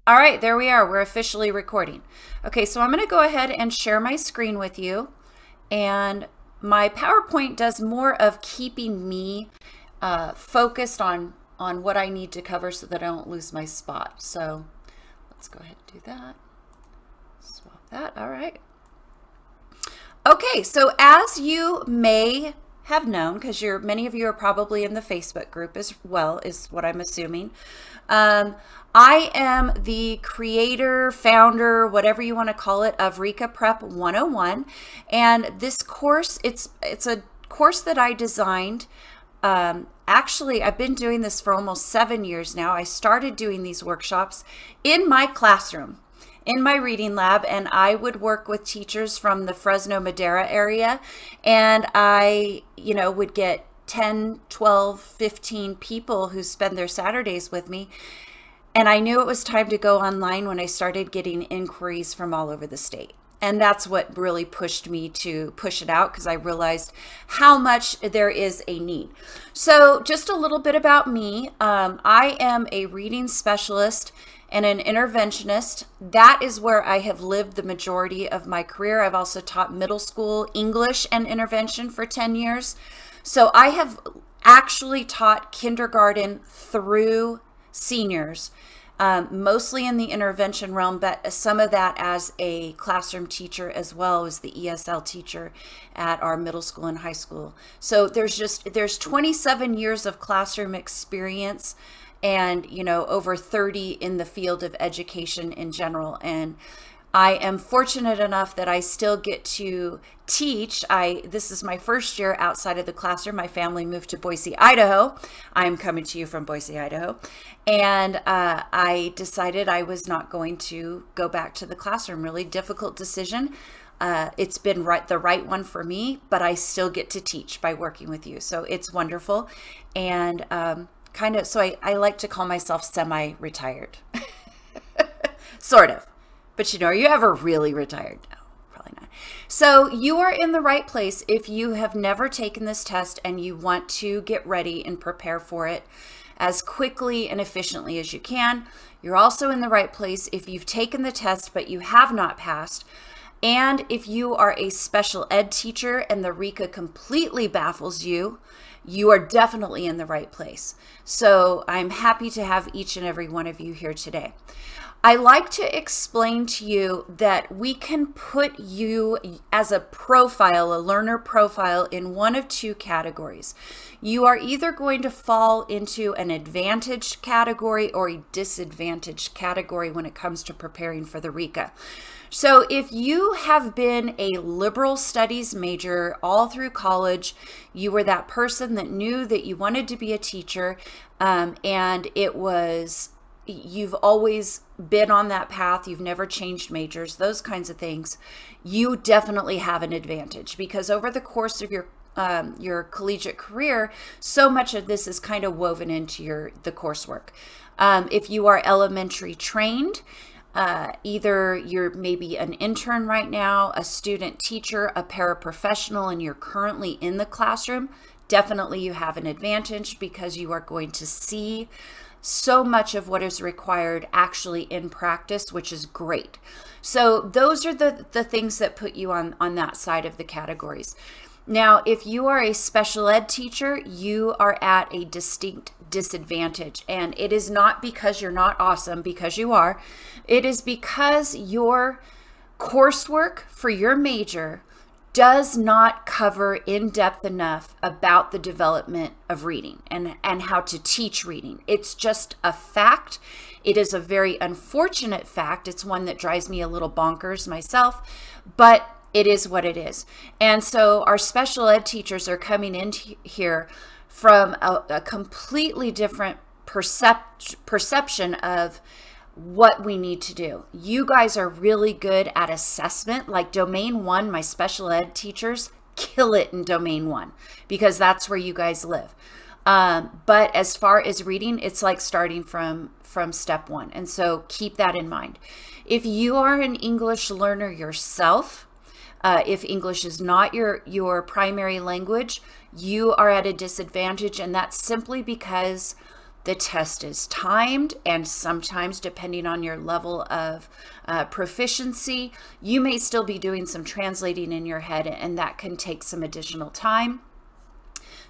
All right, there we are. We're officially recording. Okay, so I'm going to go ahead and share my screen with you. And my PowerPoint does more of keeping me focused on what I need to cover so that I don't lose my spot. So let's go ahead and do that. Swap that. All right. Okay, so as you may have known, because many of you are probably in the Facebook group as well, is what I'm assuming. I am the creator, founder, whatever you want to call it, of RICA Prep 101. And this course, it's a course that I designed. Actually, I've been doing this for almost 7 years now. I started doing these workshops in my classroom, in my reading lab, and I would work with teachers from the Fresno, Madera area. And I, would get 10, 12, 15 people who spend their Saturdays with me. And I knew it was time to go online when I started getting inquiries from all over the state. And that's what really pushed me to push it out, because I realized how much there is a need. So just a little bit about me. I am a reading specialist and an interventionist. That is where I have lived the majority of my career. I've also taught middle school English and intervention for 10 years. So I have actually taught kindergarten through seniors, mostly in the intervention realm, but some of that as a classroom teacher as well as the ESL teacher at our middle school and high school. So there's 27 years of classroom experience and, over 30 in the field of education in general. And I am fortunate enough that I still get to teach. This is my first year outside of the classroom. My family moved to Boise, Idaho. I'm coming to you from Boise, Idaho. And I decided I was not going to go back to the classroom. Really difficult decision. It's been the right one for me, but I still get to teach by working with you. So it's wonderful. And so I like to call myself semi-retired. Sort of. But are you ever really retired? No, probably not. So you are in the right place if you have never taken this test and you want to get ready and prepare for it as quickly and efficiently as you can. You're also in the right place if you've taken the test but you have not passed. And if you are a special ed teacher and the RICA completely baffles you, you are definitely in the right place. So I'm happy to have each and every one of you here today. I like to explain to you that we can put you as a profile, a learner profile, in one of two categories. You are either going to fall into an advantaged category or a disadvantaged category when it comes to preparing for the RICA. So if you have been a liberal studies major all through college, you were that person that knew that you wanted to be a teacher, and you've always been on that path, you've never changed majors, those kinds of things, you definitely have an advantage, because over the course of your collegiate career, so much of this is kind of woven into the coursework. If you are elementary trained, either you're maybe an intern right now, a student teacher, a paraprofessional, and you're currently in the classroom, definitely you have an advantage, because you are going to see so much of what is required actually in practice, which is great. So those are the things that put you on that side of the categories. Now, if you are a special ed teacher, you are at a distinct disadvantage. And it is not because you're not awesome, because you are. It is because your coursework for your major does not cover in depth enough about the development of reading and how to teach reading. It's just a fact. It is a very unfortunate fact. It's one that drives me a little bonkers myself, but it is what it is. And so our special ed teachers are coming in here from a completely different perception of what we need to do. You guys are really good at assessment. Like Domain 1, my special ed teachers kill it in Domain 1 because that's where you guys live. But as far as reading, it's like starting from step 1. And so keep that in mind. If you are an English learner yourself, if English is not your primary language, you are at a disadvantage. And that's simply because The test is timed, and sometimes, depending on your level of proficiency, you may still be doing some translating in your head, and that can take some additional time.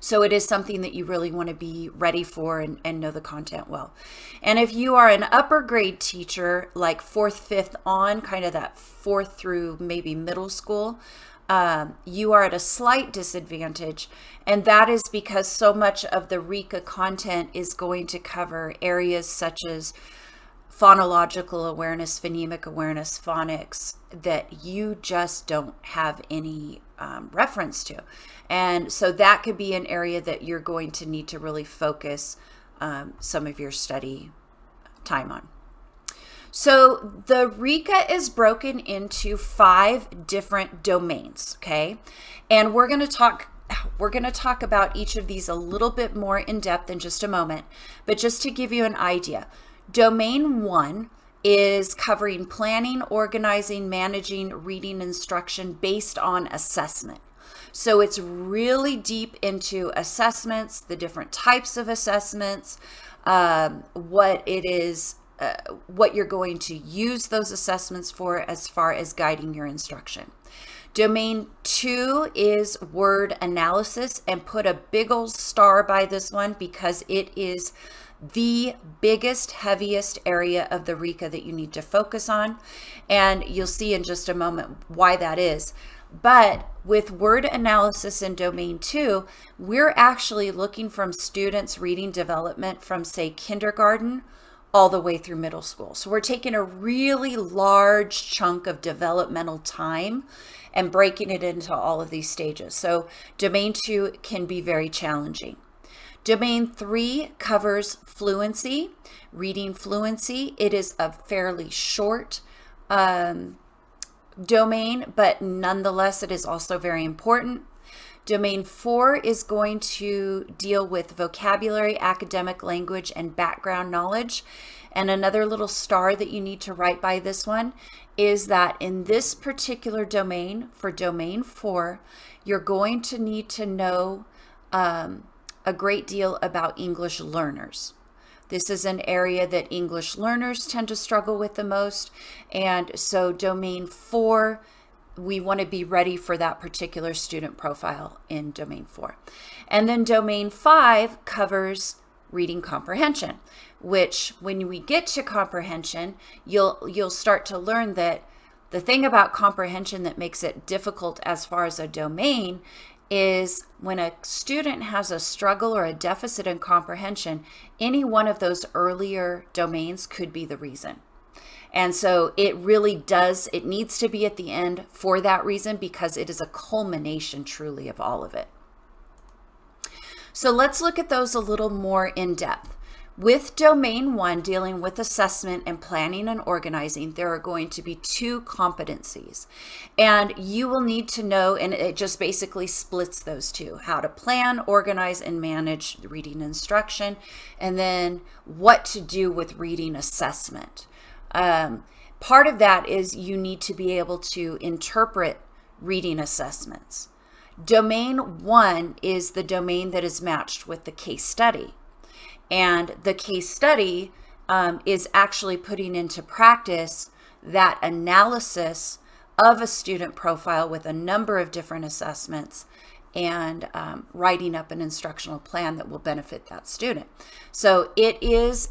So it is something that you really want to be ready for and know the content well. And if you are an upper grade teacher, like 4th, 5th on, kind of that 4th through maybe middle school, you are at a slight disadvantage. And that is because so much of the RICA content is going to cover areas such as phonological awareness, phonemic awareness, phonics, that you just don't have any reference to. And so that could be an area that you're going to need to really focus some of your study time on. So the RICA is broken into 5 different domains, okay? And we're going to talk about each of these a little bit more in depth in just a moment, but just to give you an idea, Domain 1 is covering planning, organizing, managing, reading instruction based on assessment. So it's really deep into assessments, the different types of assessments, what it is, what you're going to use those assessments for as far as guiding your instruction. Domain 2 is word analysis, and put a big old star by this one because it is the biggest, heaviest area of the RICA that you need to focus on. And you'll see in just a moment why that is. But with word analysis in Domain 2, we're actually looking from students' reading development from, say, kindergarten all the way through middle school. So we're taking a really large chunk of developmental time and breaking it into all of these stages. So Domain 2 can be very challenging. Domain 3 covers fluency, reading fluency. It is a fairly short domain, but nonetheless, it is also very important. Domain 4 is going to deal with vocabulary, academic language, and background knowledge. And another little star that you need to write by this one is that in this particular domain, for Domain 4, you're going to need to know a great deal about English learners. This is an area that English learners tend to struggle with the most. And so Domain 4, we want to be ready for that particular student profile in Domain 4. And then Domain 5 covers reading comprehension, which when we get to comprehension, you'll start to learn that the thing about comprehension that makes it difficult as far as a domain is when a student has a struggle or a deficit in comprehension, any one of those earlier domains could be the reason. And so it really does, it needs to be at the end for that reason, because it is a culmination truly of all of it. So let's look at those a little more in depth. With Domain 1, dealing with assessment and planning and organizing, there are going to be 2 competencies. And you will need to know, and it just basically splits those 2, how to plan, organize, and manage reading instruction, and then what to do with reading assessment. Part of that is you need to be able to interpret reading assessments. Domain 1 is the domain that is matched with the case study. And the case study is actually putting into practice that analysis of a student profile with a number of different assessments and writing up an instructional plan that will benefit that student. So it is,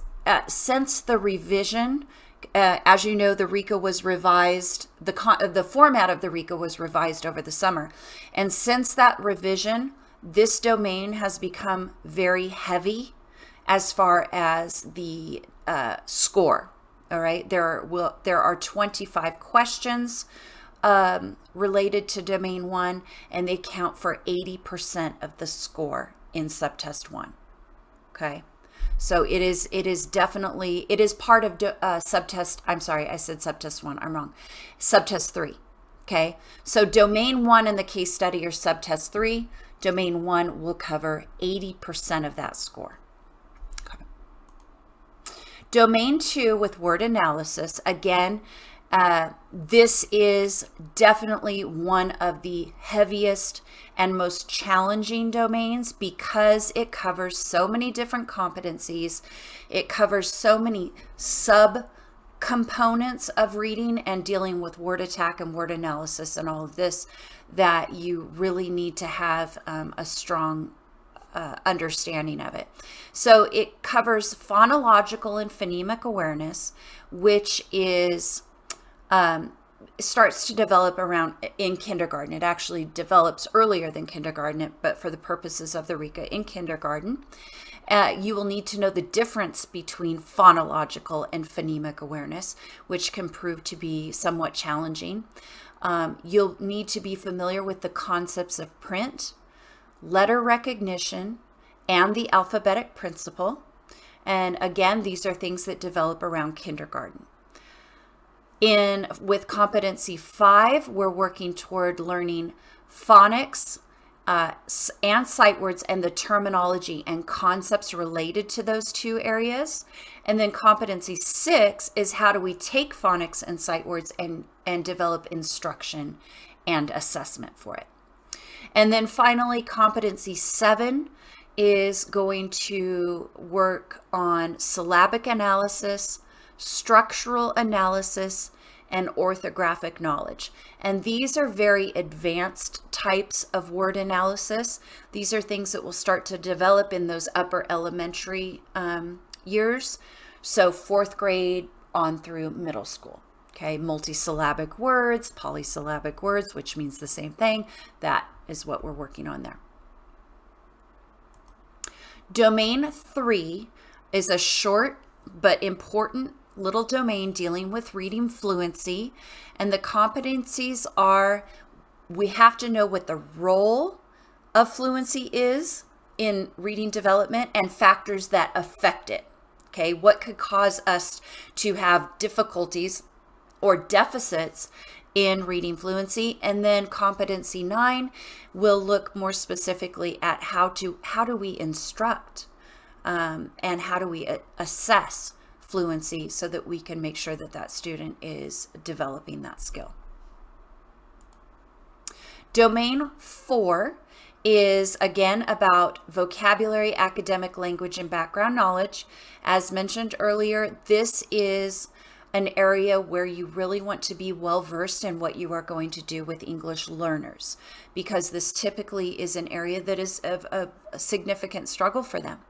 since the revision, as you know, the RICA was revised, the format of the RICA was revised over the summer. And since that revision, this domain has become very heavy as far as the score. All right, there are 25 questions related to Domain 1, and they count for 80% of the score in Subtest 1. Okay, so it is definitely, it is part of Subtest, I'm sorry, I said Subtest 1, I'm wrong, Subtest 3. Okay, so Domain 1 and the case study are Subtest 3. Domain 1 will cover 80% of that score. Domain 2 with word analysis, again, This is definitely one of the heaviest and most challenging domains because it covers so many different competencies. It covers so many sub-components of reading and dealing with word attack and word analysis and all of this that you really need to have a strong understanding of it. So it covers phonological and phonemic awareness, which is starts to develop around in kindergarten. It actually develops earlier than kindergarten, but for the purposes of the RICA in kindergarten. You will need to know the difference between phonological and phonemic awareness, which can prove to be somewhat challenging. You'll need to be familiar with the concepts of print, letter recognition, and the alphabetic principle. And again, these are things that develop around kindergarten. With competency 5, we're working toward learning phonics and sight words and the terminology and concepts related to those two areas. And then competency 6 is how do we take phonics and sight words and develop instruction and assessment for it. And then finally, competency 7 is going to work on syllabic analysis, structural analysis, and orthographic knowledge. And these are very advanced types of word analysis. These are things that will start to develop in those upper elementary years. So 4th grade on through middle school. Okay, multisyllabic words, polysyllabic words, which means the same thing. That is what we're working on there. Domain 3 is a short but important little domain dealing with reading fluency. And the competencies are, we have to know what the role of fluency is in reading development and factors that affect it. Okay, what could cause us to have difficulties or deficits in reading fluency. And then competency 9 will look more specifically at how do we instruct and how do we assess fluency so that we can make sure that that student is developing that skill. Domain 4 is again about vocabulary, academic language, and background knowledge. As mentioned earlier, this is an area where you really want to be well versed in what you are going to do with English learners, because this typically is an area that is of a significant struggle for them.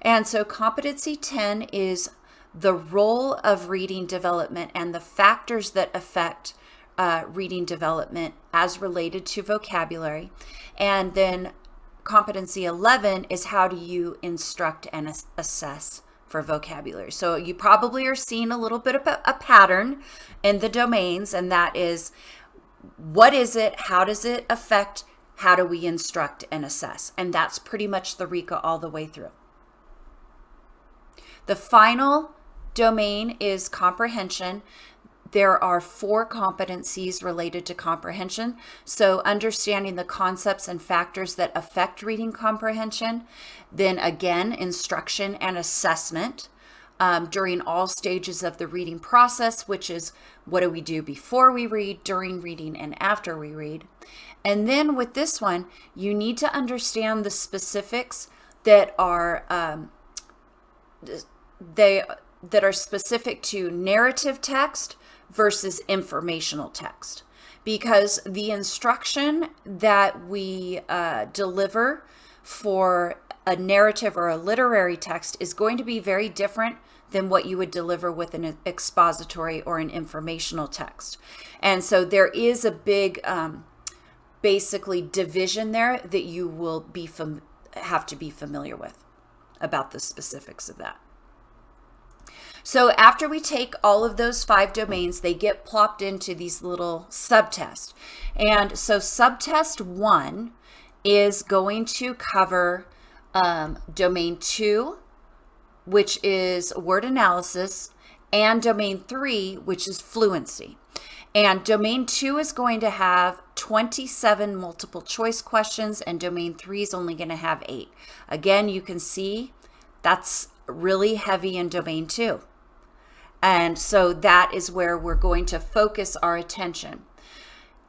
And so competency 10 is the role of reading development and the factors that affect reading development as related to vocabulary. And then competency 11 is how do you instruct and assess for vocabulary. So you probably are seeing a little bit of a pattern in the domains, and that is, what is it? How does it affect? How do we instruct and assess? And that's pretty much the RICA all the way through. The final domain is comprehension. There are 4 competencies related to comprehension. So understanding the concepts and factors that affect reading comprehension. Then again, instruction and assessment during all stages of the reading process, which is what do we do before we read, during reading, and after we read. And then with this one, you need to understand the specifics that are that are specific to narrative text versus informational text, because the instruction that we deliver for a narrative or a literary text is going to be very different than what you would deliver with an expository or an informational text. And so there is a big basically division there that you will have to be familiar with about the specifics of that. So after we take all of those 5 domains, they get plopped into these little subtests. And so subtest 1 is going to cover domain 2, which is word analysis, and domain 3, which is fluency. And domain 2 is going to have 27 multiple choice questions, and domain 3 is only going to have 8. Again, you can see that's really heavy in domain 2. And so that is where we're going to focus our attention.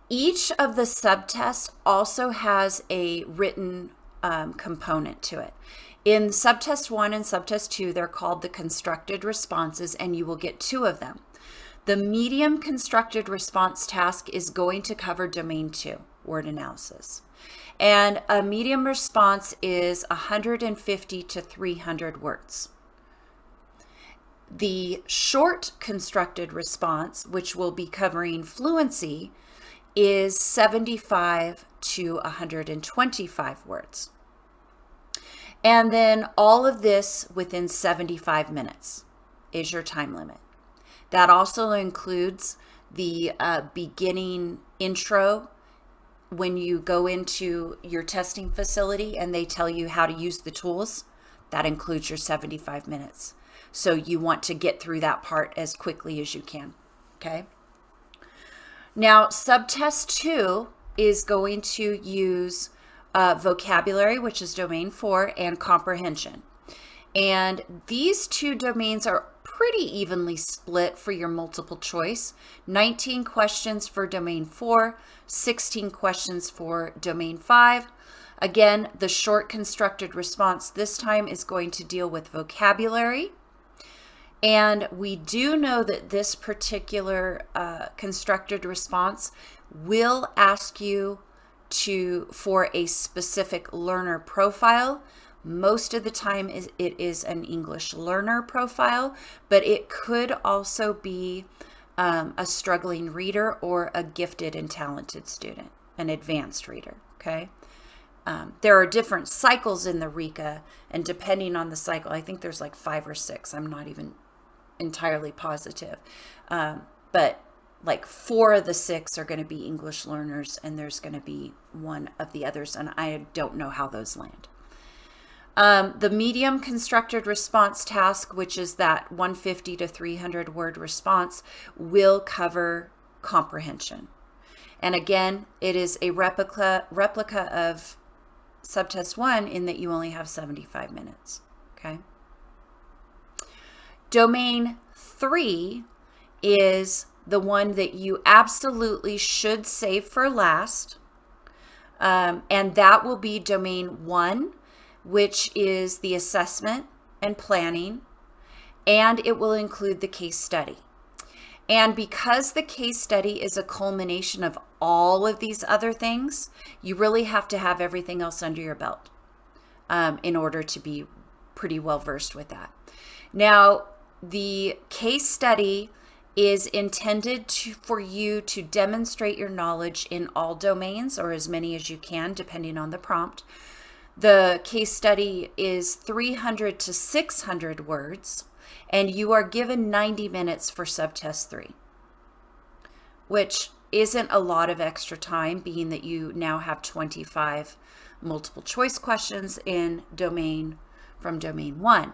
Each of the subtests also has a written component to it. In subtest 1 and subtest 2, they're called the constructed responses, and you will get 2 of them. The medium constructed response task is going to cover domain 2, word analysis. And a medium response is 150 to 300 words. The short constructed response, which will be covering fluency, is 75 to 125 words. And then all of this within 75 minutes is your time limit. That also includes the beginning intro when you go into your testing facility and they tell you how to use the tools. That includes your 75 minutes. So you want to get through that part as quickly as you can, okay? Now, subtest 2 is going to use vocabulary, which is domain 4, and comprehension. And these 2 domains are pretty evenly split for your multiple choice. 19 questions for domain 4, 16 questions for domain 5. Again, the short constructed response this time is going to deal with vocabulary. And we do know that this particular constructed response will ask you for a specific learner profile. Most of the time it is an English learner profile, but it could also be a struggling reader or a gifted and talented student, an advanced reader, okay? There are different cycles in the RICA, and depending on the cycle, I think there's like 5 or 6. I'm not even entirely positive. But like 4 of the 6 are going to be English learners, and there's going to be 1 of the others, and I don't know how those land. The medium constructed response task, which is that 150 to 300 word response, will cover comprehension. And again, it is a replica of subtest 1 in that you only have 75 minutes, okay? Domain 3 is the one that you absolutely should save for last, and that will be domain 1, which is the assessment and planning, and it will include the case study. And because the case study is a culmination of all of these other things, you really have to have everything else under your belt in order to be pretty well versed with that. Now, the case study is intended for you to demonstrate your knowledge in all domains, or as many as you can, depending on the prompt. The case study is 300 to 600 words, and you are given 90 minutes for subtest 3, which isn't a lot of extra time, being that you now have 25 multiple choice questions in from domain 1.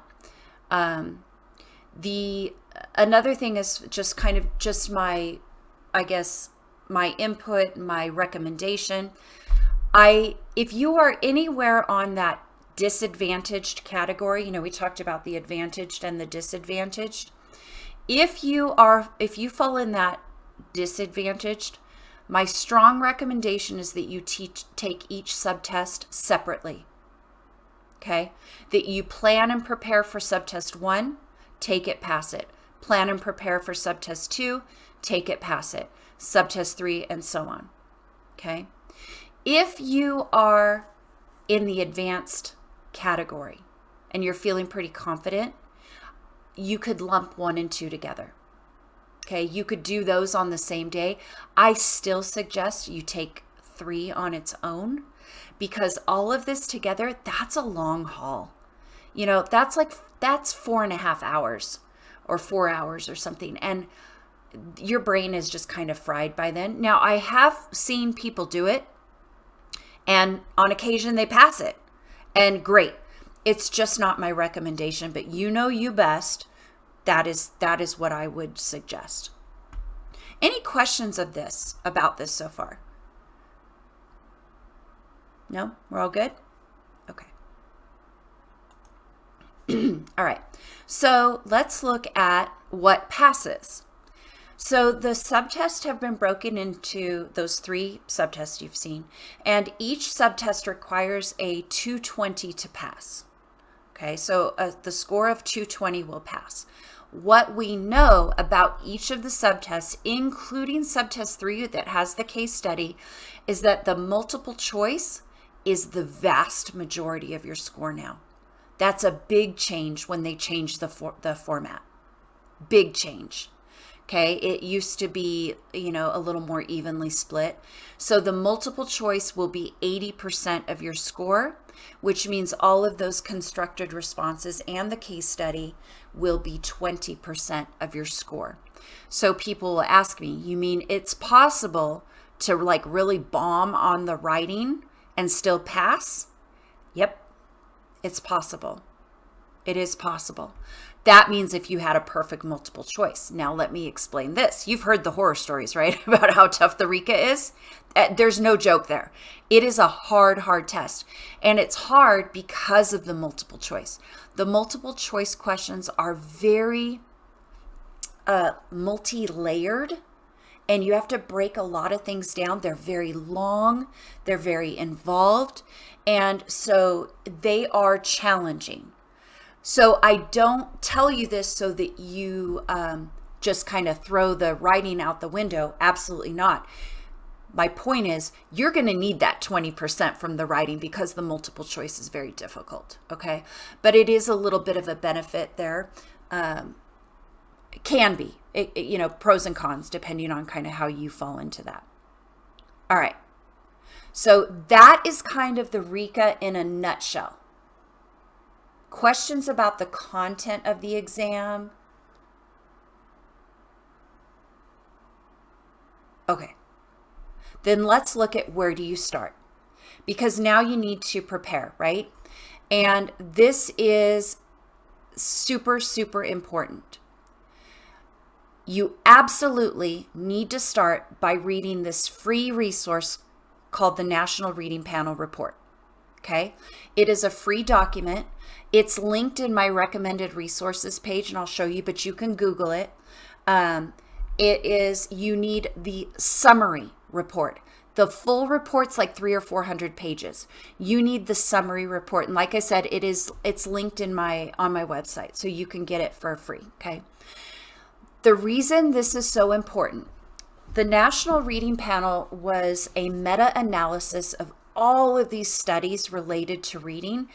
Another thing is just my input, my recommendation. If you are anywhere on that disadvantaged category, we talked about the advantaged and the disadvantaged. If you fall in that disadvantaged, my strong recommendation is that you take each subtest separately. Okay? That you plan and prepare for subtest 1, take it, pass it. Plan and prepare for subtest 2, take it, pass it. Subtest 3, and so on. Okay? If you are in the advanced category and you're feeling pretty confident, you could lump 1 and 2 together. Okay, you could do those on the same day. I still suggest you take 3 on its own, because all of this together, that's a long haul. That's 4.5 hours or 4 hours or something. And your brain is just kind of fried by then. Now, I have seen people do it, and on occasion they pass it, and great. It's just not my recommendation, but you best. That is what I would suggest. Any questions about this so far? No? We're all good? Okay. All right. So let's look at what passes. So the subtests have been broken into those 3 subtests you've seen, and each subtest requires a 220 to pass. Okay, so the score of 220 will pass. What we know about each of the subtests, including subtest 3 that has the case study, is that the multiple choice is the vast majority of your score now. That's a big change when they changed the format. Big change. Okay, it used to be, a little more evenly split. So the multiple choice will be 80% of your score, which means all of those constructed responses and the case study will be 20% of your score. So people will ask me, you mean it's possible to really bomb on the writing and still pass? Yep, it's possible. It is possible. That means if you had a perfect multiple choice. Now, let me explain this. You've heard the horror stories, right? About how tough the RICA is. There's no joke there. It is a hard test. And it's hard because of the multiple choice. The multiple choice questions are very multi-layered. And you have to break a lot of things down. They're very long. They're very involved. And so they are challenging. So I don't tell you this so that you just kind of throw the writing out the window. Absolutely not. My point is you're going to need that 20% from the writing because the multiple choice is very difficult. Okay. But it is a little bit of a benefit there. It can be, pros and cons depending on kind of how you fall into that. All right. So that is kind of the RICA in a nutshell. Questions about the content of the exam? Okay. Then let's look at where do you start? Because now you need to prepare, right? And this is super, super important. You absolutely need to start by reading this free resource called the National Reading Panel Report. Okay? It is a free document. It's linked in my recommended resources page, and I'll show you, but you can Google it. You need the summary report. The full report's like 300 or 400 pages. You need the summary report. And like I said, it's linked on my website, so you can get it for free, okay? The reason this is so important, the National Reading Panel was a meta-analysis of all of these studies related to reading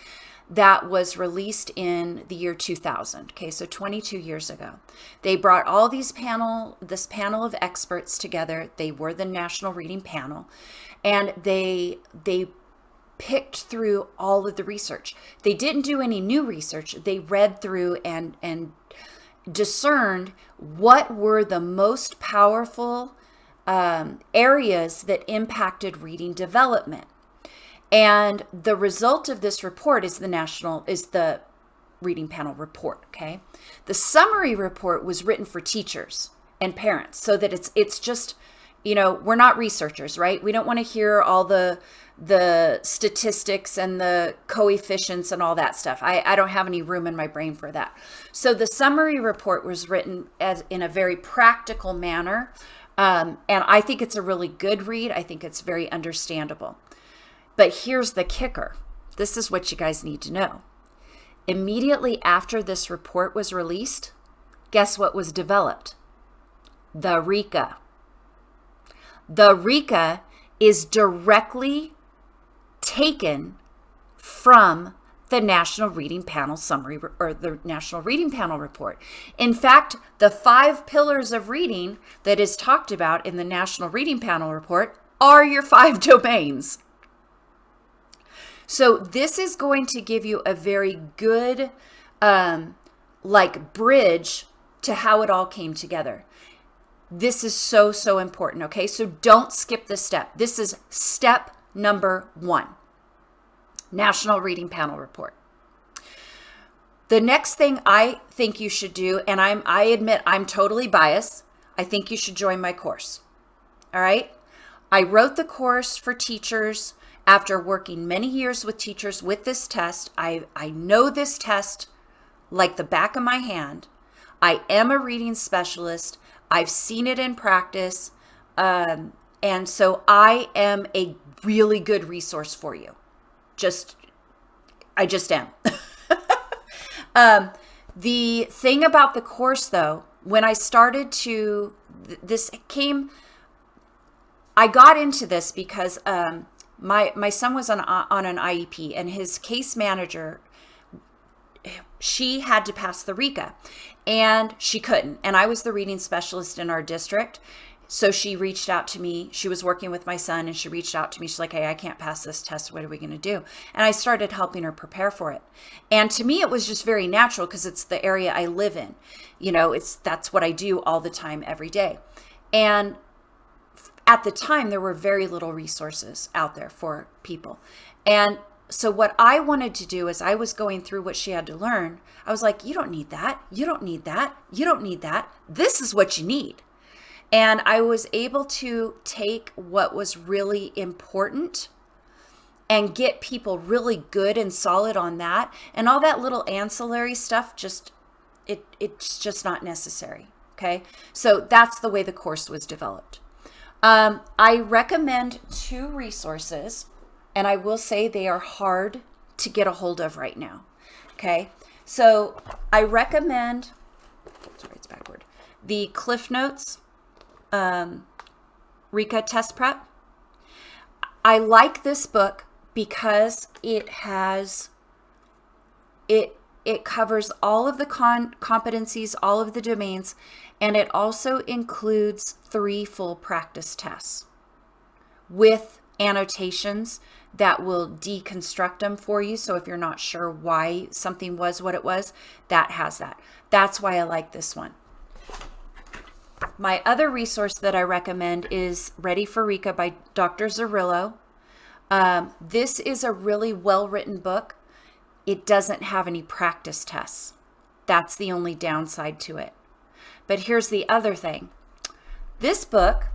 that was released in the year 2000. Okay, so 22 years ago. They brought all this panel of experts together. They were the National Reading Panel, and they picked through all of the research. They didn't do any new research. They read through and discerned what were the most powerful areas that impacted reading development. And the result of this report is the Reading Panel Report, okay? The summary report was written for teachers and parents so that it's just, we're not researchers, right? We don't want to hear all the statistics and the coefficients and all that stuff. I don't have any room in my brain for that. So the summary report was written in a very practical manner. And I think it's a really good read. I think it's very understandable. But here's the kicker. This is what you guys need to know. Immediately after this report was released, guess what was developed? The RICA. The RICA is directly taken from the National Reading Panel summary or the National Reading Panel report. In fact, the 5 pillars of reading that is talked about in the National Reading Panel report are your 5 domains. So this is going to give you a very good bridge to how it all came together. This is so, so important, okay? So don't skip this step. This is step number 1, National Reading Panel Report. The next thing I think you should do, and I admit I'm totally biased, I think you should join my course, all right? I wrote the course for teachers after working many years with teachers with this test. I know this test like the back of my hand. I am a reading specialist. I've seen it in practice. And so I am a really good resource for you. I just am. The thing about the course, though, when I started to, I got into this because my son was on an IEP, and his case manager, she had to pass the RICA, and she couldn't. And I was the reading specialist in our district. So she reached out to me. She was working with my son, and she reached out to me. She's like, hey, I can't pass this test. What are we going to do? And I started helping her prepare for it. And to me, it was just very natural because it's the area I live in. That's what I do all the time, every day. And at the time, there were very little resources out there for people. And so what I wanted to do as I was going through what she had to learn, I was like, you don't need that. You don't need that. You don't need that. This is what you need. And I was able to take what was really important and get people really good and solid on that. And all that little ancillary stuff, it's just not necessary. Okay. So that's the way the course was developed. I recommend 2 resources, and I will say they are hard to get a hold of right now. Okay. So I recommend, sorry, it's backward, the Cliff Notes RICA Test Prep. I like this book because it covers all of the competencies, all of the domains, and it also includes 3 full practice tests with annotations that will deconstruct them for you. So if you're not sure why something was what it was, that has that. That's why I like this one. My other resource that I recommend is Ready for RICA by Dr. Zerillo. This is a really well-written book. It doesn't have any practice tests. That's the only downside to it. But here's the other thing. This book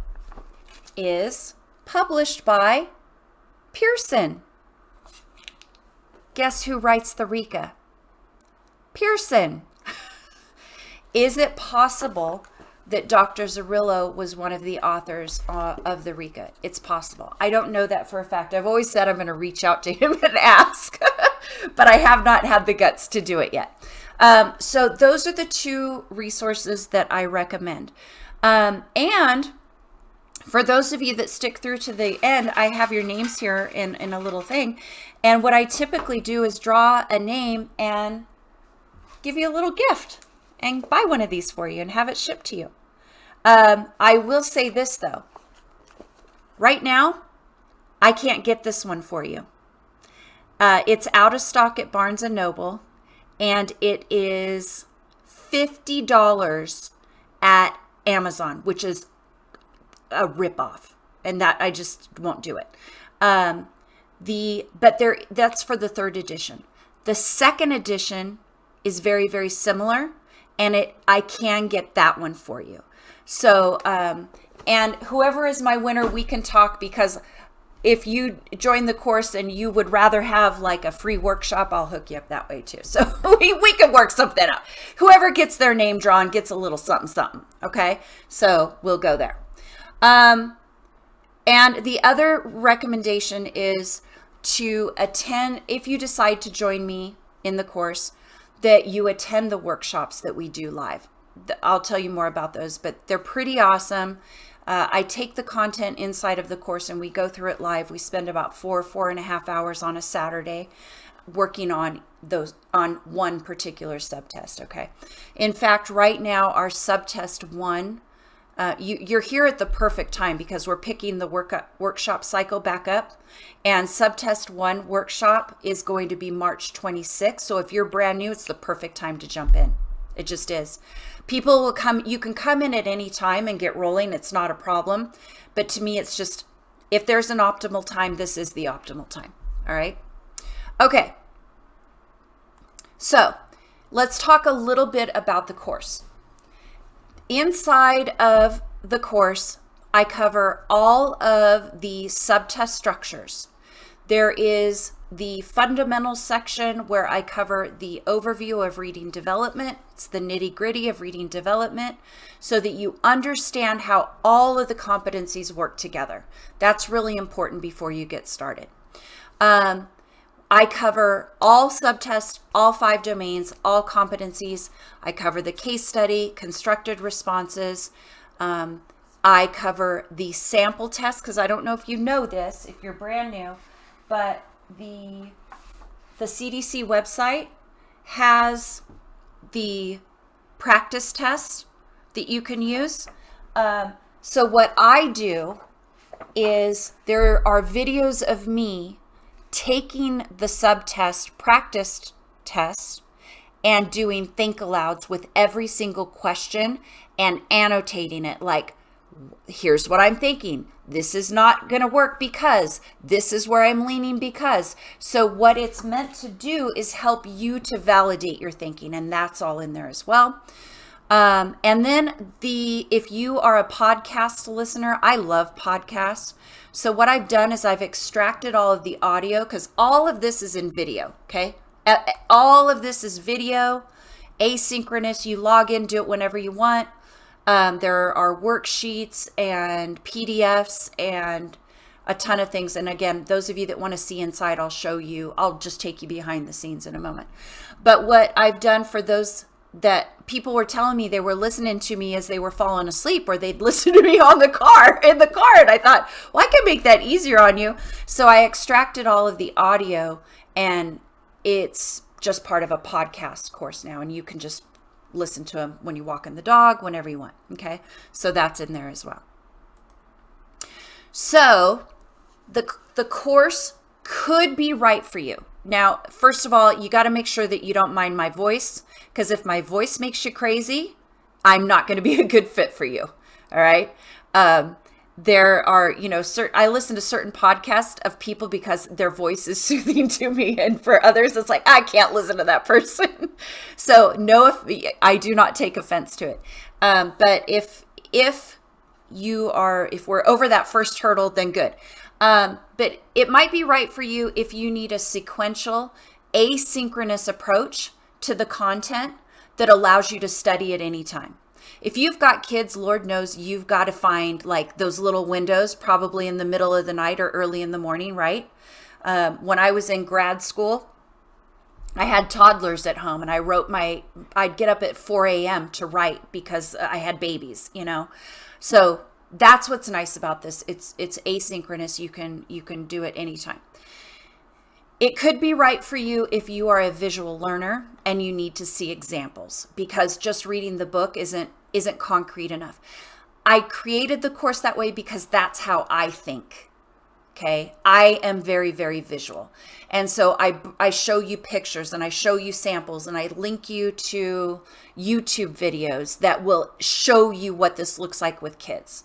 is published by Pearson. Guess who writes the RICA? Pearson. Is it possible that Dr. Zerillo was one of the authors of the RICA? It's possible. I don't know that for a fact. I've always said I'm going to reach out to him and ask, but I have not had the guts to do it yet. So those are the 2 resources that I recommend. And for those of you that stick through to the end, I have your names here in a little thing. And what I typically do is draw a name and give you a little gift and buy one of these for you and have it shipped to you. I will say this though. Right now, I can't get this one for you. It's out of stock at Barnes & Noble, and it is $50 at Amazon, which is a ripoff, and that I just won't do it. That's for the 3rd edition. The 2nd edition is very, very similar, and I can get that one for you. So, and whoever is my winner, we can talk, because if you join the course and you would rather have like a free workshop, I'll hook you up that way too. So we can work something out. Whoever gets their name drawn gets a little something, something. Okay. So we'll go there. And the other recommendation is to attend, if you decide to join me in the course, that you attend the workshops that we do live. I'll tell you more about those, but they're pretty awesome. I take the content inside of the course and we go through it live. We spend about 4.5 hours on a Saturday working on one particular subtest. Okay. In fact, right now our subtest 1, you're here at the perfect time because we're picking the workshop cycle back up, and subtest 1 workshop is going to be March 26th. So if you're brand new, it's the perfect time to jump in. It just is. People will come, you can come in at any time and get rolling. It's not a problem. But to me, it's just, if there's an optimal time, this is the optimal time. All right. Okay. So let's talk a little bit about the course. Inside of the course, I cover all of the subtest structures. There is the fundamentals section where I cover the overview of reading development. It's the nitty-gritty of reading development so that you understand how all of the competencies work together. That's really important before you get started. I cover all subtests, all 5 domains, all competencies. I cover the case study, constructed responses. I cover the sample test, because I don't know if you know this, if you're brand new, but the CDC website has the practice test that you can use. So what I do is there are videos of me taking the subtest practice test and doing think alouds with every single question and annotating it, like, here's what I'm thinking. This is not going to work because this is where I'm leaning because. So what it's meant to do is help you to validate your thinking, and that's all in there as well. And then if you are a podcast listener, I love podcasts. So what I've done is I've extracted all of the audio, because all of this is in video, okay? All of this is video, asynchronous. You log in, do it whenever you want. There are worksheets and PDFs and a ton of things. And again, those of you that want to see inside, I'll show you. I'll just take you behind the scenes in a moment. But what I've done for those that people were telling me they were listening to me as they were falling asleep, or they'd listen to me in the car. And I thought, well, I can make that easier on you. So I extracted all of the audio, and it's just part of a podcast course now. And you can just listen to them when you walk in the dog, whenever you want. Okay. So that's in there as well. So the course could be right for you. Now, first of all, you got to make sure that you don't mind my voice, because if my voice makes you crazy, I'm not going to be a good fit for you. All right. There are, I listen to certain podcasts of people because their voice is soothing to me. And for others, it's like, I can't listen to that person. So no, I do not take offense to it. But if we're over that first hurdle, then good. But it might be right for you if you need a sequential, asynchronous approach to the content that allows you to study at any time. If you've got kids, Lord knows you've got to find like those little windows, probably in the middle of the night or early in the morning, right? When I was in grad school, I had toddlers at home, and I'd get up at 4 a.m. to write because I had babies, So that's what's nice about this. It's asynchronous. You can do it anytime. It could be right for you if you are a visual learner and you need to see examples, because just reading the book isn't concrete enough. I created the course that way because that's how I think. Okay. I am very, very visual. And so I show you pictures, and I show you samples, and I link you to YouTube videos that will show you what this looks like with kids.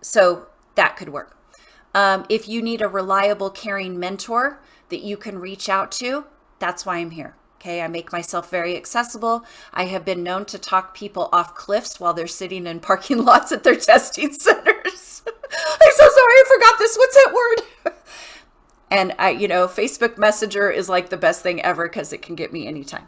So that could work. If you need a reliable, caring mentor that you can reach out to, that's why I'm here. Okay. I make myself very accessible. I have been known to talk people off cliffs while they're sitting in parking lots at their testing centers. I'm so sorry. I forgot this. What's that word? And Facebook Messenger is like the best thing ever, because it can get me anytime.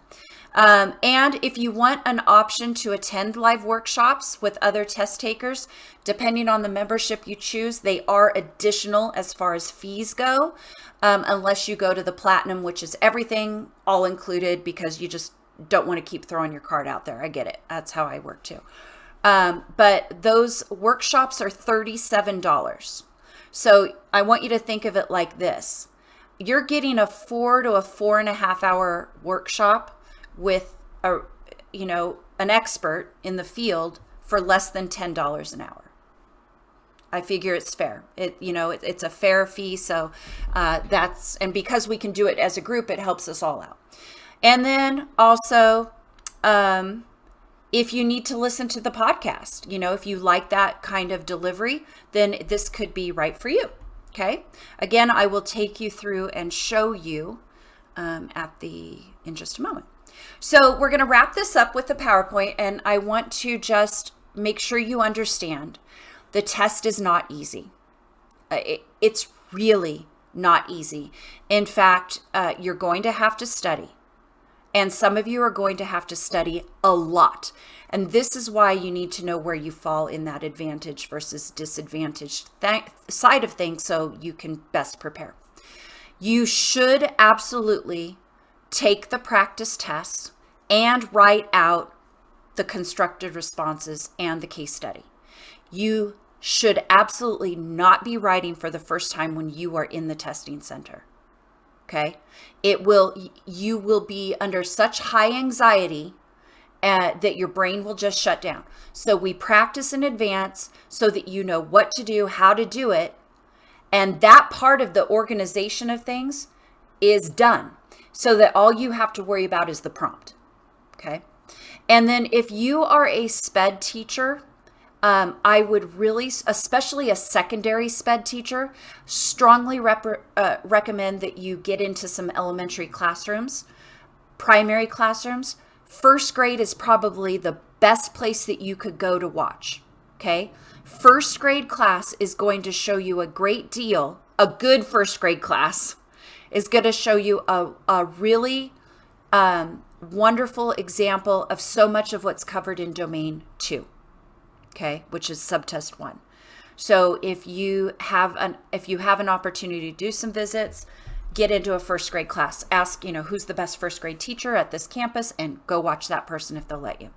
And if you want an option to attend live workshops with other test takers, depending on the membership you choose, they are additional as far as fees go, unless you go to the platinum, which is everything all included, because you just don't want to keep throwing your card out there. I get it. That's how I work too. But those workshops are $37. So I want you to think of it like this. You're getting a 4 to 4.5 hour workshop with an expert in the field for less than $10 an hour. I figure it's fair. It's a fair fee. So and because we can do it as a group, it helps us all out. And then also, if you need to listen to the podcast, if you like that kind of delivery, then this could be right for you. Okay. Again, I will take you through and show you in just a moment. So we're going to wrap this up with the PowerPoint, and I want to just make sure you understand the test is not easy. It's really, not easy. In fact, you're going to have to study. And some of you are going to have to study a lot. And this is why you need to know where you fall in that advantage versus disadvantage side of things so you can best prepare. You should absolutely take the practice tests and write out the constructed responses and the case study. You should absolutely not be writing for the first time when you are in the testing center. Okay? You will be under such high anxiety that your brain will just shut down. So we practice in advance so that you know what to do, how to do it. And that part of the organization of things is done so that all you have to worry about is the prompt. Okay. And then if you are a SPED teacher, I would really, especially a secondary SPED teacher, strongly recommend that you get into some elementary classrooms, primary classrooms. First grade is probably the best place that you could go to watch. Okay. First grade class is going to show you a great deal. A good first grade class is going to show you a really wonderful example of so much of what's covered in domain 2, okay, which is subtest 1. So if you have an opportunity to do some visits, get into a first grade class. Ask, who's the best first grade teacher at this campus, and go watch that person if they'll let you.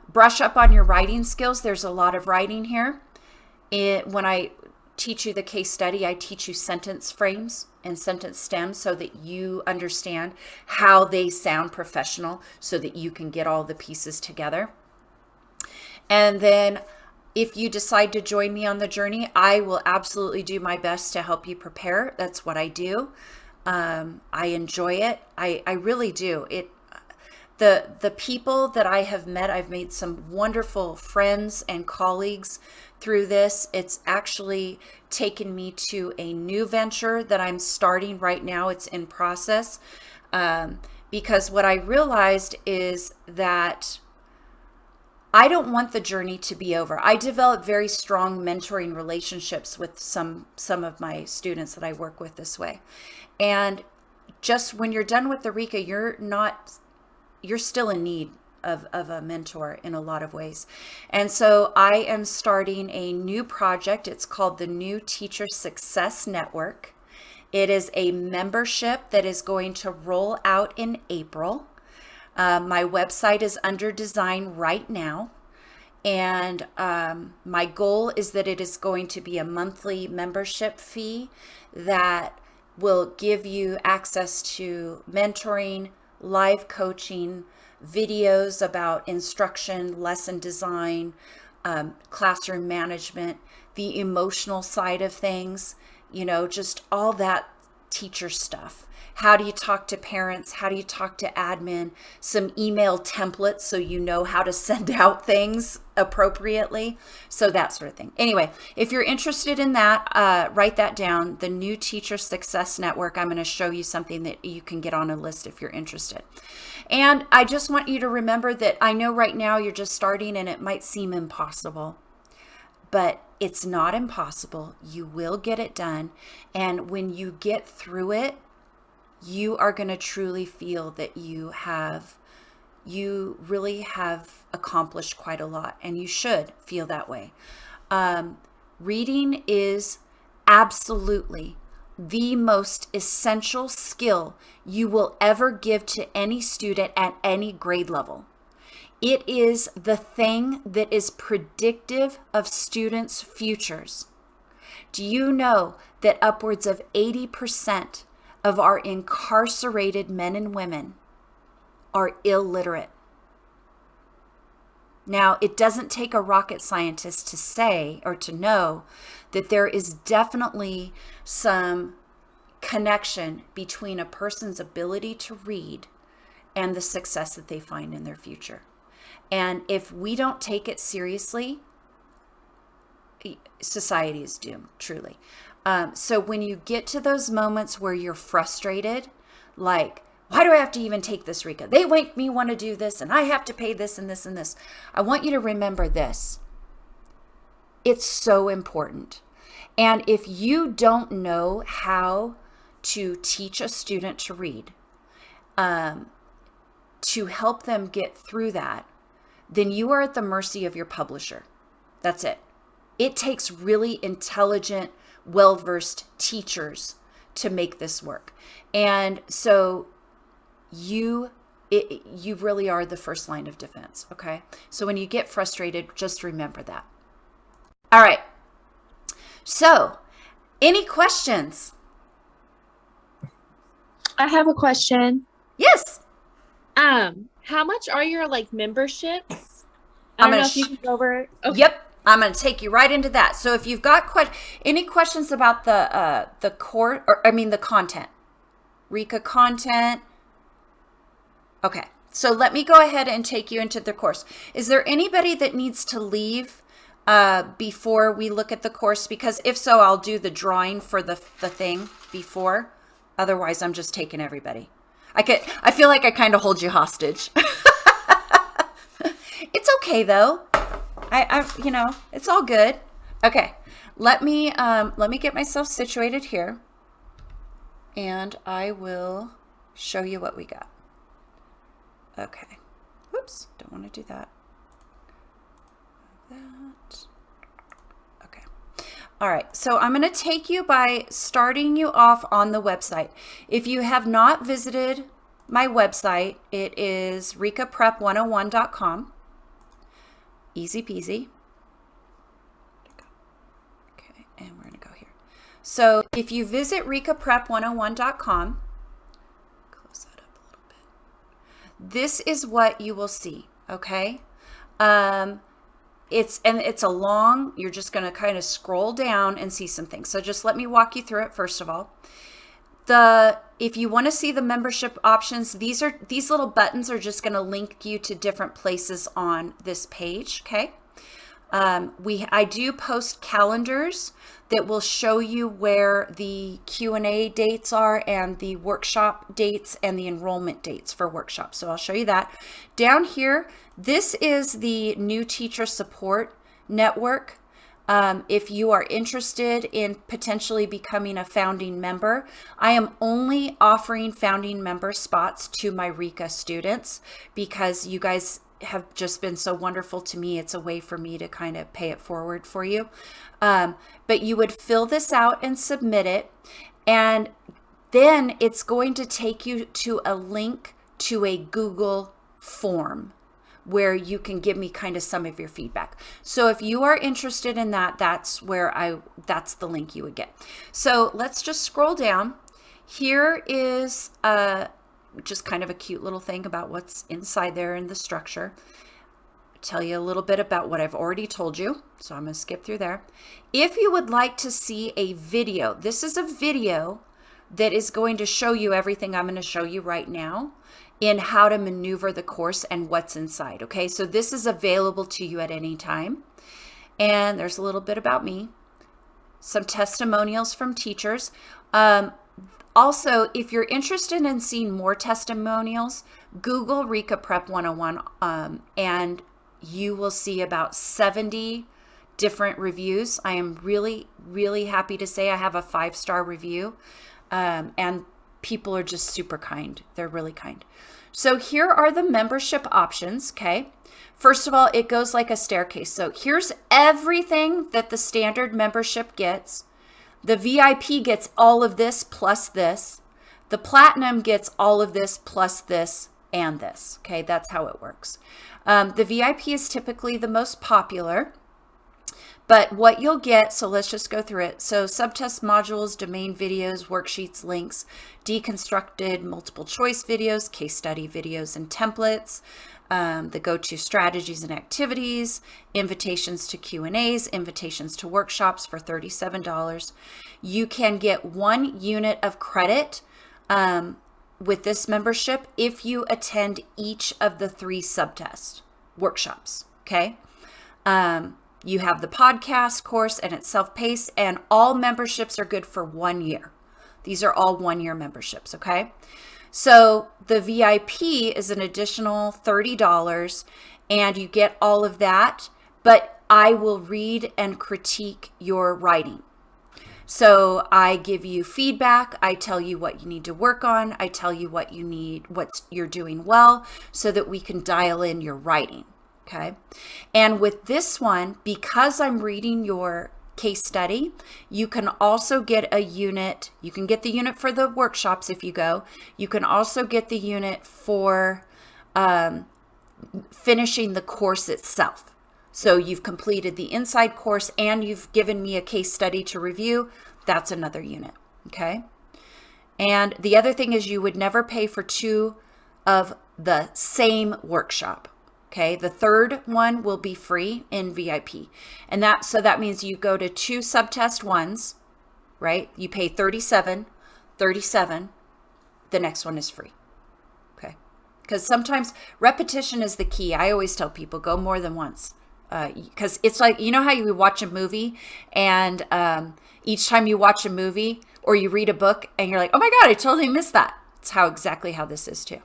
Brush up on your writing skills. There's a lot of writing here. When I teach you the case study, I teach you sentence frames and sentence stems so that you understand how they sound professional so that you can get all the pieces together. And then if you decide to join me on the journey, I will absolutely do my best to help you prepare. That's what I do. I enjoy it. I really do. The people that I have met, I've made some wonderful friends and colleagues through this. It's actually taken me to a new venture that I'm starting right now. It's in process because what I realized is that I don't want the journey to be over. I develop very strong mentoring relationships with some of my students that I work with this way. And just when you're done with the RICA, you're still in need of a mentor in a lot of ways. And so I am starting a new project. It's called the New Teacher Success Network. It is a membership that is going to roll out in April. My website is under design right now. And my goal is that it is going to be a monthly membership fee that will give you access to mentoring, live coaching, videos about instruction, lesson design, classroom management, the emotional side of things, just all that teacher stuff. How do you talk to parents? How do you talk to admin? Some email templates so you know how to send out things appropriately. So that sort of thing. Anyway, if you're interested in that, write that down. The New Teacher Success Network. I'm going to show you something that you can get on a list if you're interested. And I just want you to remember that I know right now you're just starting and it might seem impossible, but it's not impossible. You will get it done. And when you get through it, you are going to truly feel that you really have accomplished quite a lot, and you should feel that way. Reading is absolutely the most essential skill you will ever give to any student at any grade level. It is the thing that is predictive of students' futures. Do you know that upwards of 80% of our incarcerated men and women are illiterate? Now, it doesn't take a rocket scientist to say or to know that there is definitely some connection between a person's ability to read and the success that they find in their future. And if we don't take it seriously, society is doomed, truly. So when you get to those moments where you're frustrated, like, why do I have to even take this RICA? They make me want to do this, and I have to pay this and this and this. I want you to remember this. It's so important. And if you don't know how to teach a student to read, to help them get through that, then you are at the mercy of your publisher. That's it. It takes really intelligent, well-versed teachers to make this work. And so you really are the first line of defense, okay? So when you get frustrated, just remember that. All right. So, any questions? I have a question. Yes. How much are your memberships? I don't know if you can go over it. Okay. Yep. I'm going to take you right into that. So if you've got any questions about the core, or I mean the content, RICA content. Okay. So let me go ahead and take you into the course. Is there anybody that needs to leave before we look at the course? Because if so, I'll do the drawing for the thing before. Otherwise, I'm just taking everybody. I feel like I kind of hold you hostage. It's okay though. It's all good. Okay. Let me get myself situated here, and I will show you what we got. Okay. Whoops, don't want to do that. Okay. All right, so I'm going to take you by starting you off on the website. If you have not visited my website, it is ricaprep101.com. Easy peasy. Okay, and we're going to go here. So if you visit ricaprep101.com, close that up a little bit. This is what you will see, okay? It's a long, you're just going to kind of scroll down and see some things. So just let me walk you through it first of all. If you want to see the membership options, these little buttons are just going to link you to different places on this page, okay? I do post calendars that will show you where the Q&A dates are and the workshop dates and the enrollment dates for workshops. So I'll show you that. Down here, this is the new teacher support network. If you are interested in potentially becoming a founding member, I am only offering founding member spots to my RICA students because you guys have just been so wonderful to me. It's a way for me to kind of pay it forward for you. But you would fill this out and submit it, and then it's going to take you to a link to a Google form where you can give me kind of some of your feedback. So if you are interested in that, that's the link you would get. So let's just scroll down. Here is just kind of a cute little thing about what's inside there in the structure. Tell you a little bit about what I've already told you. So I'm going to skip through there. If you would like to see a video, this is a video that is going to show you everything I'm going to show you right now in how to maneuver the course and what's inside. Okay, so this is available to you at any time. And there's a little bit about me, some testimonials from teachers. Also, if you're interested in seeing more testimonials, Google RICA Prep 101 and you will see about 70 different reviews. I am really, really happy to say I have a 5-star review, and people are just super kind. They're really kind. So here are the membership options, okay? First of all, it goes like a staircase. So here's everything that the standard membership gets. The VIP gets all of this plus this. The Platinum gets all of this plus this and this, okay? That's how it works. The VIP is typically the most popular. But what you'll get, so let's just go through it. So subtest modules, domain videos, worksheets, links, deconstructed multiple choice videos, case study videos and templates, the go-to strategies and activities, invitations to Q&As, invitations to workshops for $37. You can get 1 unit of credit with this membership if you attend each of the 3 subtest workshops, okay? You have the podcast course and it's self-paced, and all memberships are good for 1 year. These are all 1-year memberships, okay? So the VIP is an additional $30 and you get all of that, but I will read and critique your writing. So I give you feedback. I tell you what you need to work on. I tell you what you're doing well, so that we can dial in your writing. Okay. And with this one, because I'm reading your case study, you can also get a unit. You can get the unit for the workshops if you go. You can also get the unit for finishing the course itself. So you've completed the inside course and you've given me a case study to review. That's another unit. Okay. And the other thing is, you would never pay for 2 of the same workshop. Okay. The third one will be free in VIP. And so that means you go to 2 subtest ones, right? You pay $37. The next one is free. Okay. Because sometimes repetition is the key. I always tell people, go more than once. Because it's like, you know how you watch a movie and each time you watch a movie or you read a book and you're like, oh my God, I totally missed that. It's exactly how this is too.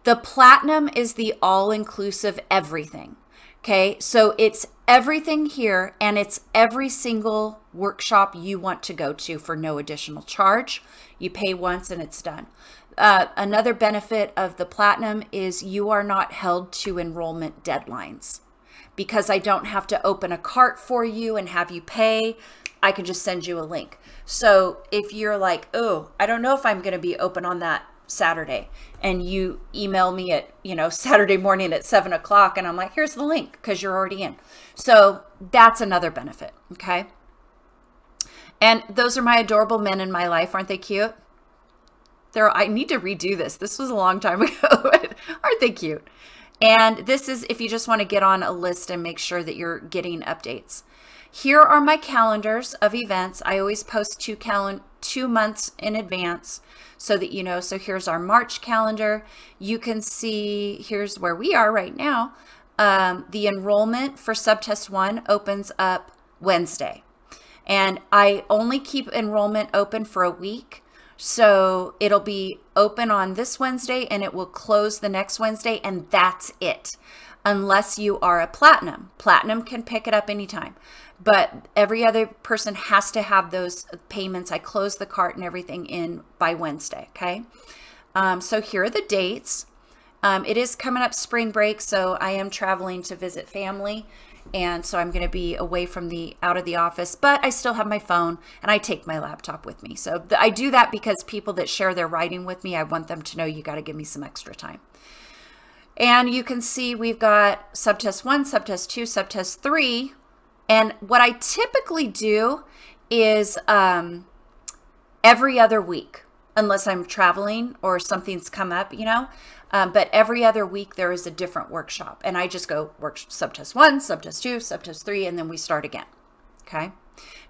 The platinum is the all-inclusive everything. Okay, so it's everything here, and it's every single workshop you want to go to for no additional charge. You pay once and it's done. Another benefit of the platinum is you are not held to enrollment deadlines. Because I don't have to open a cart for you and have you pay, I can just send you a link. So if you're like, oh, I don't know if I'm going to be open on that Saturday, and you email me at, Saturday morning at 7:00, and I'm like, here's the link, because you're already in. So that's another benefit. Okay. And those are my adorable men in my life. Aren't they cute? I need to redo this. This was a long time ago. Aren't they cute? And this is if you just want to get on a list and make sure that you're getting updates. Here are my calendars of events. I always post 2 months in advance so that you know. So here's our March calendar. You can see, here's where we are right now. The enrollment for Subtest 1 opens up Wednesday. And I only keep enrollment open for a week. So it'll be open on this Wednesday and it will close the next Wednesday, and that's it. Unless you are a platinum. Platinum can pick it up anytime. But every other person has to have those payments. I close the cart and everything in by Wednesday, okay? So here are the dates. It is coming up spring break, so I am traveling to visit family. And so I'm going to be away from out of the office, but I still have my phone and I take my laptop with me. So I do that because people that share their writing with me, I want them to know you got to give me some extra time. And you can see we've got Subtest 1, Subtest 2, Subtest 3. And what I typically do is every other week, unless I'm traveling or something's come up, but every other week there is a different workshop, and I just go work Subtest 1, Subtest 2, Subtest 3, and then we start again. Okay.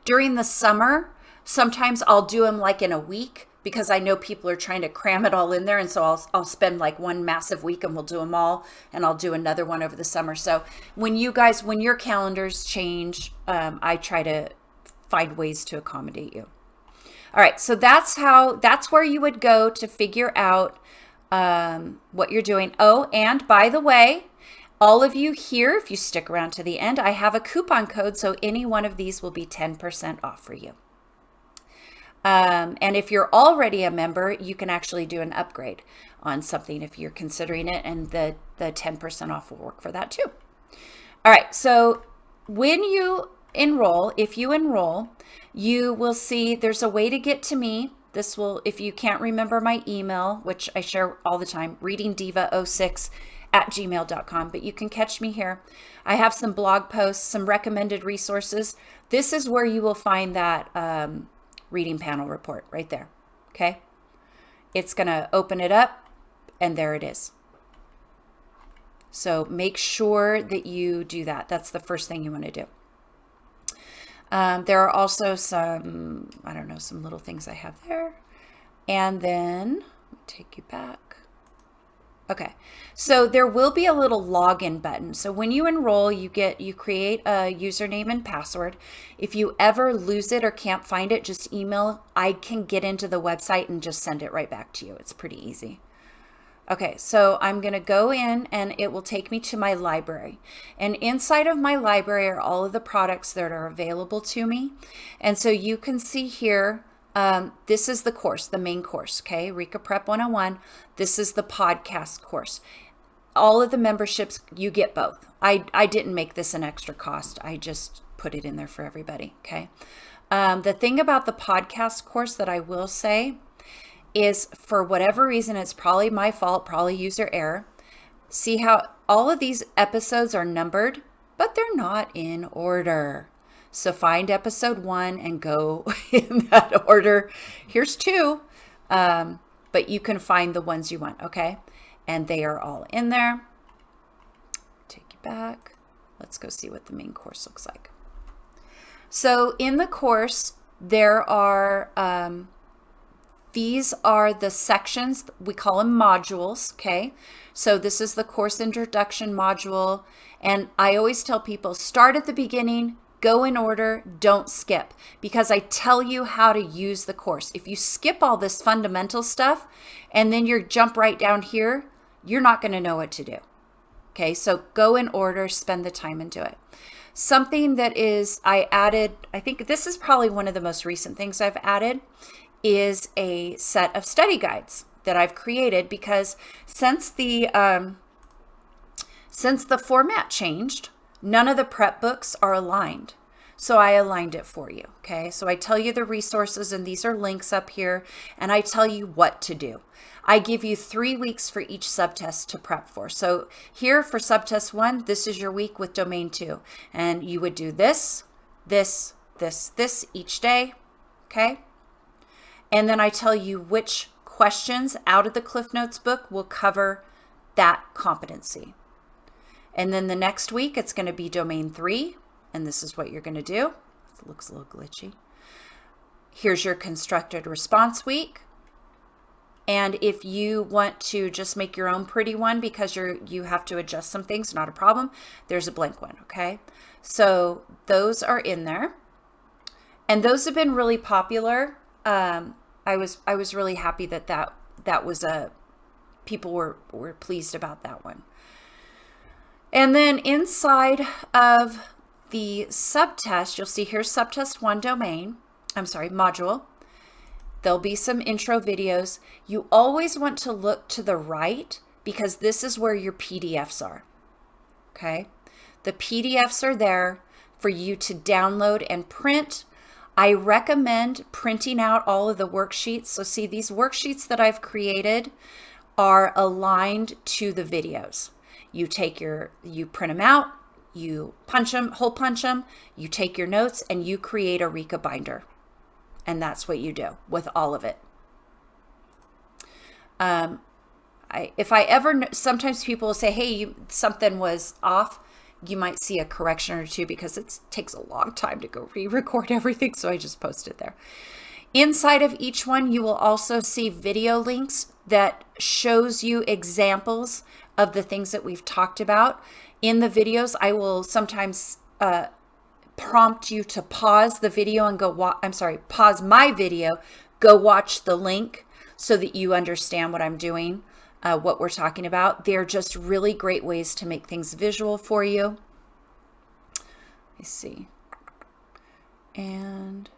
During the summer, sometimes I'll do them like in a week because I know people are trying to cram it all in there. And so I'll spend like one massive week and we'll do them all, and I'll do another one over the summer. So when your calendars change, I try to find ways to accommodate you. All right. So that's where you would go to figure out what you're doing. Oh, and by the way, all of you here, if you stick around to the end, I have a coupon code. So any one of these will be 10% off for you. And if you're already a member, you can actually do an upgrade on something if you're considering it, and the 10% off will work for that too. All right. So when you enroll, if you enroll, you will see there's a way to get to me. This will, if you can't remember my email, which I share all the time, readingdiva06@gmail.com, but you can catch me here. I have some blog posts, some recommended resources. This is where you will find that reading panel report right there. Okay. It's going to open it up, and there it is. So make sure that you do that. That's the first thing you want to do. There are also some little things I have there. And then let me take you back. Okay. So there will be a little login button. So when you enroll, you create a username and password. If you ever lose it or can't find it, just email. I can get into the website and just send it right back to you. It's pretty easy. Okay, so I'm going to go in and it will take me to my library. And inside of my library are all of the products that are available to me. And so you can see here, this is the course, the main course, okay? RICA Prep 101. This is the podcast course. All of the memberships, you get both. I didn't make this an extra cost. I just put it in there for everybody, okay? The thing about the podcast course that I will say is, for whatever reason, it's probably my fault, probably user error. See how all of these episodes are numbered, but they're not in order. So find episode 1 and go in that order. Here's 2, but you can find the ones you want, okay? And they are all in there. Take you back. Let's go see what the main course looks like. So in the course, there are, these are the sections, we call them modules, okay? So this is the course introduction module. And I always tell people, start at the beginning, go in order, don't skip, because I tell you how to use the course. If you skip all this fundamental stuff and then you jump right down here, you're not going to know what to do. Okay, so go in order, spend the time and do it. Something that is, I added, I think this is probably one of the most recent things I've added, is a set of study guides that I've created, because since the format changed, none of the prep books are aligned. So I aligned it for you, okay? So I tell you the resources, and these are links up here, and I tell you what to do. I give you 3 weeks for each subtest to prep for. So here for subtest 1, this is your week with domain 2. And you would do this, this, this, this each day, okay? And then I tell you which questions out of the Cliff Notes book will cover that competency. And then the next week, it's going to be domain 3. And this is what you're going to do. It looks a little glitchy. Here's your constructed response week. And if you want to just make your own pretty one because you have to adjust some things, not a problem. There's a blank one, okay? So those are in there. And those have been really popular. I was really happy that was people were pleased about that one. And then inside of the subtest, you'll see here's subtest 1 module. There'll be some intro videos. You always want to look to the right because this is where your PDFs are, okay? The PDFs are there for you to download and print. I recommend printing out all of the worksheets. So see, these worksheets that I've created are aligned to the videos. You print them out, you punch them, hole punch them, you take your notes, and you create a RICA binder. And that's what you do with all of it. Sometimes people will say, hey, something was off. You might see a correction or two because it takes a long time to go re-record everything. So I just posted there. Inside of each one, you will also see video links that shows you examples of the things that we've talked about. In the videos, I will sometimes prompt you to pause the video and pause my video, go watch the link so that you understand what I'm doing, what we're talking about. They're just really great ways to make things visual for you. Let me see. And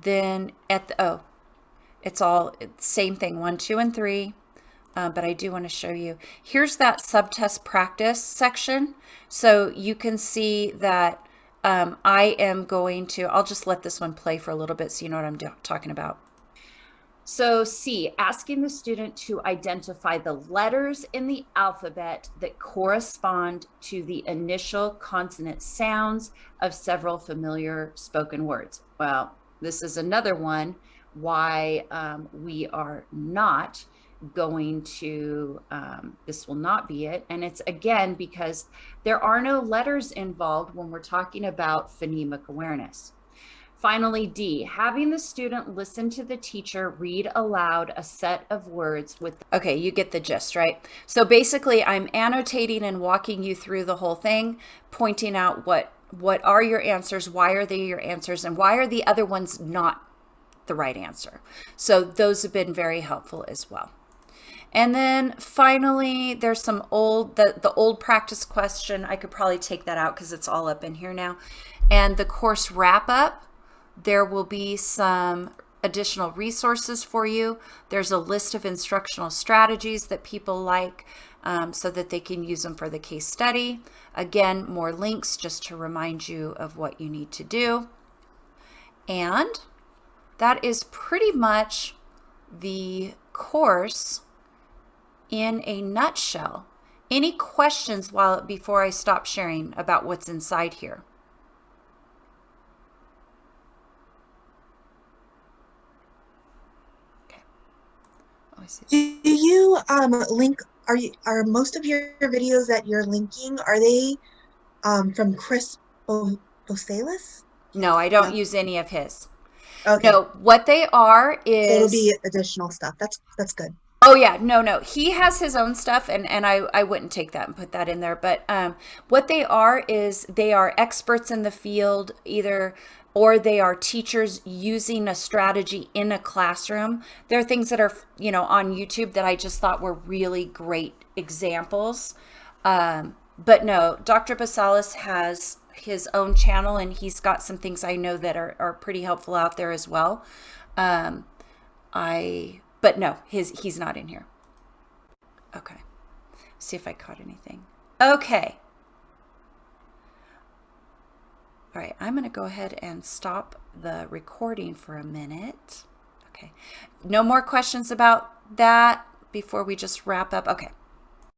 then it's same thing, 1, 2, and 3. But I do want to show you. Here's that subtest practice section. So you can see that I'll just let this one play for a little bit so you know what I'm talking about. So C, asking the student to identify the letters in the alphabet that correspond to the initial consonant sounds of several familiar spoken words. Well, this is another one why we are not going to, this will not be it. And it's again, because there are no letters involved when we're talking about phonemic awareness. Finally, D, having the student listen to the teacher read aloud a set of words with, okay, you get the gist, right? So basically I'm annotating and walking you through the whole thing, pointing out what are your answers, why are they your answers, and why are the other ones not the right answer. So those have been very helpful as well. And then finally, there's some the old practice question. I could probably take that out because it's all up in here now. And the course wrap up, there will be some additional resources for you. There's a list of instructional strategies that people like so that they can use them for the case study. Again, more links just to remind you of what you need to do. And that is pretty much the course in a nutshell. Any questions before I stop sharing about what's inside here? Okay. Do you link? Are most of your videos that you're linking, are they from Chris Osaylus? No, I don't use any of his. Okay. No, what they are is... So it'll be additional stuff. That's good. Oh yeah, no. He has his own stuff, and I wouldn't take that and put that in there. But what they are is they are experts in the field, or they are teachers using a strategy in a classroom. There are things that are, on YouTube that I just thought were really great examples. But no, Dr. Osaylus has his own channel, and he's got some things I know that are pretty helpful out there as well. But no, he's not in here. Okay. See if I caught anything. Okay. All right, I'm going to go ahead and stop the recording for a minute. Okay. No more questions about that before we just wrap up. Okay.